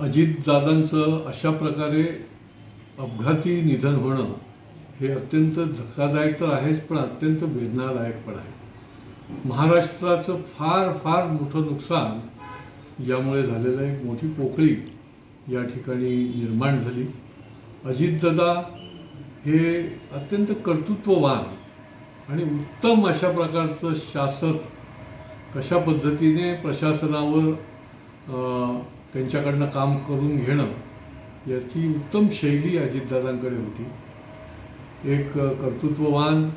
अजितदादांचं अशा प्रकारे अपघाती निधन होणं हे अत्यंत धक्कादायक तर आहेच, पण अत्यंत वेदनादायक पण आहे. महाराष्ट्राचं फार फार मोठं नुकसान यामुळे झालेलं, एक मोठी पोकळी या ठिकाणी निर्माण झाली. अजितदादा हे अत्यंत कर्तृत्ववान आणि उत्तम अशा प्रकारचं शासक, कशा पद्धतीने प्रशासनावर त्यांच्याकडनं काम करून घेणं याची उत्तम शैली अजितदादांकडे होती. एक कर्तृत्ववान,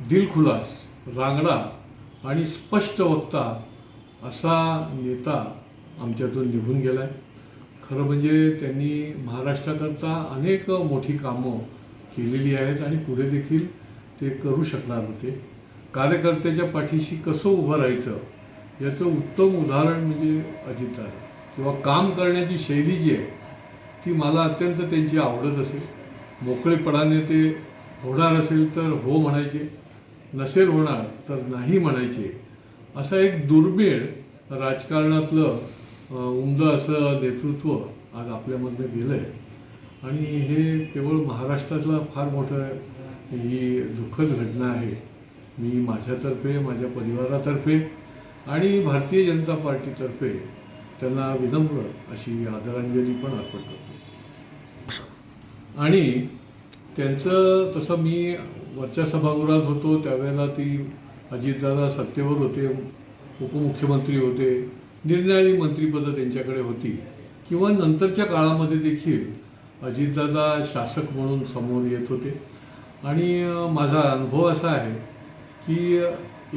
दिलखुलास, रांगडा आणि स्पष्ट वक्ता असा नेता आमच्यातून निघून गेला आहे. खरं म्हणजे त्यांनी महाराष्ट्राकरता अनेक मोठी कामं केलेली आहेत आणि पुढे देखील ते करू शकणार होते. कार्यकर्त्याच्या पाठीशी कसं उभं राहायचं याचं उत्तम उदाहरण म्हणजे अजितदादा, किंवा काम करण्याची शैली जी आहे ती मला अत्यंत त्यांची आवडत असेल. मोकळेपणाने ते होणार असेल तर हो म्हणायचे, नसेल होणार तर नाही म्हणायचे. असं एक दुर्मिळ राजकारणातलं उमदं असं नेतृत्व आज आपल्यामधनं गेलं आहे. आणि हे केवळ महाराष्ट्रातलं फार मोठं ही दुःखद घटना आहे. मी माझ्यातर्फे, माझ्या परिवारातर्फे आणि भारतीय जनता पार्टीतर्फे त्यांना विनम्र अशी आदरांजली पण अर्पण करतो. आणि त्यांचं तसं मी वरच्या सभागृहात होतो त्यावेळेला ती अजितदादा सत्तेवर होते, उपमुख्यमंत्री होते, निरनिराळी मंत्रिपदं त्यांच्याकडे होती, किंवा नंतरच्या काळामध्ये देखील अजितदादा शासक म्हणून समोर येत होते. आणि माझा अनुभव असा आहे की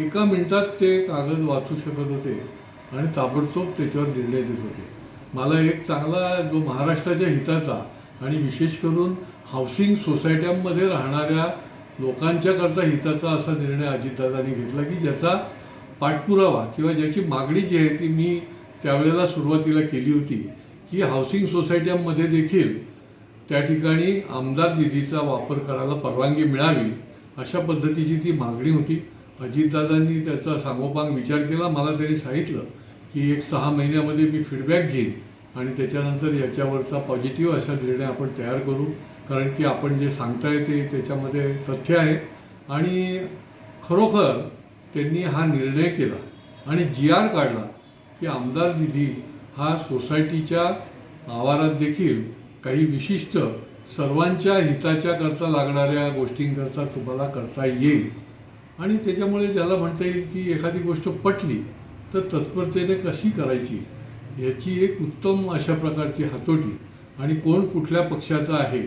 एका मिनिटात ते कागद वाचू शकत होते आणि ताबडतोब त्याच्यावर निर्णय देत होते. मला एक चांगला जो महाराष्ट्राच्या हिताचा आणि विशेष करून हाऊसिंग सोसायट्यांमध्ये राहणाऱ्या लोकांच्याकरता हिताचा असा निर्णय अजितदादांनी घेतला की ज्याचा पाठपुरावा किंवा ज्याची मागणी जी आहे ती मी त्यावेळेला सुरुवातीला केली होती की हाऊसिंग सोसायट्यांमध्ये देखील त्या ठिकाणी आमदार निधीचा वापर करायला परवानगी मिळावी अशा पद्धतीची ती मागणी होती. अजितदादांनी त्याचा सांगोपांग विचार केला. मला त्यांनी सांगितलं की एक 6 महिन्यामध्ये मी फीडबॅक घेईन आणि त्याच्यानंतर याच्यावरचा पॉझिटिव्ह असा निर्णय आपण तयार करू, कारण की आपण जे सांगताय ते त्याच्यामध्ये तथ्य आहे. आणि खरोखर त्यांनी हा निर्णय केला आणि GR काढला की आमदार निधी हा सोसायटीच्या आवारात देखील काही विशिष्ट सर्वांच्या हिताच्या करता लागणाऱ्या गोष्टींकरता तुम्हाला करता येईल. आणि त्याच्यामुळे ज्याला म्हणता येईल की एखादी गोष्ट पटली तर तत्परतेने कशी करायची याची एक उत्तम अशा प्रकारची हातोटी आणि कोण कुठल्या पक्षाचा आहे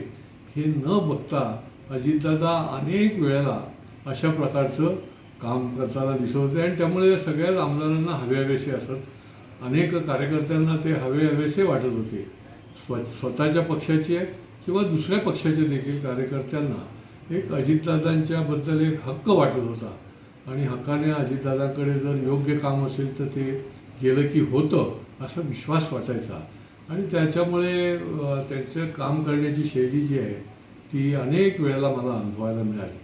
हे न बघता अजितदादा अनेक वेळेला अशा प्रकारचं काम करताना दिसत होते. आणि त्यामुळे सगळ्याच आमदारांना हवेहवेसे असत, अनेक कार्यकर्त्यांना ते हवेहवेसे वाटत होते. स्वतःच्या पक्षाचे किंवा दुसऱ्या पक्षाचे देखील कार्यकर्त्यांना एक अजितदादांच्याबद्दल एक हक्क वाटत होता. आणि हक्काने अजितदादांकडे जर योग्य काम असेल तर ते गेलं की होतं असा विश्वास वाटायचा. आणि त्याच्यामुळे त्यांचं काम करण्याची शैली जी आहे ती अनेक वेळेला मला अनुभवायला मिळाली.